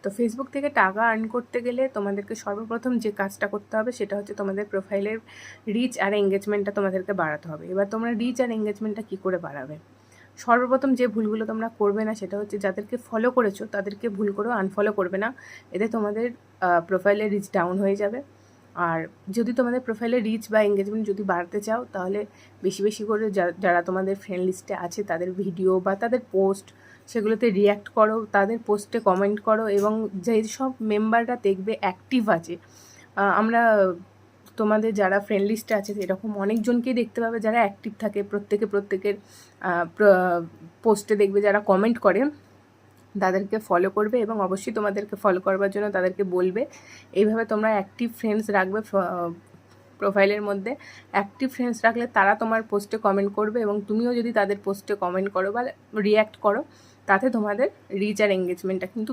তো ফেসবুক থেকে টাকা আর্ন করতে গেলে তোমাদেরকে সর্বপ্রথম যে কাজটা করতে হবে সেটা হচ্ছে তোমাদের প্রোফাইলের রিচ আর এঙ্গেজমেন্টটা তোমাদেরকে বাড়াতে হবে। এবার তোমরা রিচ আর এঙ্গেজমেন্টটা কী করে বাড়াবে? সর্বপ্রথম যে ভুলগুলো তোমরা করবে না সেটা হচ্ছে যাদেরকে ফলো করেছো তাদেরকে ভুল করেও আনফলো করবে না, এতে তোমাদের প্রোফাইলের রিচ ডাউন হয়ে যাবে। আর যদি তোমাদের প্রোফাইলের রিচ বা এঙ্গেজমেন্ট যদি বাড়াতে চাও তাহলে বেশি বেশি করে যারা তোমাদের ফ্রেন্ড লিস্টে আছে তাদের ভিডিও বা তাদের পোস্ট সেগুলোতে রিয়্যাক্ট করো, তাদের পোস্টে কমেন্ট করো, এবং যেই সব মেম্বাররা দেখবে অ্যাক্টিভ আছে, আমরা তোমাদের যারা ফ্রেন্ড লিস্টে আছে এরকম অনেকজনকেই দেখতে পাবে যারা অ্যাক্টিভ থাকে, প্রত্যেকের পোস্টে দেখবে যারা কমেন্ট করে, তাদেরকে ফলো করবে এবং অবশ্যই তোমাদেরকে ফলো করবার জন্য তাদেরকে বলবে। এইভাবে তোমরা অ্যাক্টিভ ফ্রেন্ডস রাখবে প্রোফাইলের মধ্যে। অ্যাক্টিভ ফ্রেন্ডস রাখলে তারা তোমার পোস্টে কমেন্ট করবে এবং তুমিও যদি তাদের পোস্টে কমেন্ট করো বা রিয়্যাক্ট করো, তাতে তোমাদের রিচ আর এঙ্গেজমেন্টটা কিন্তু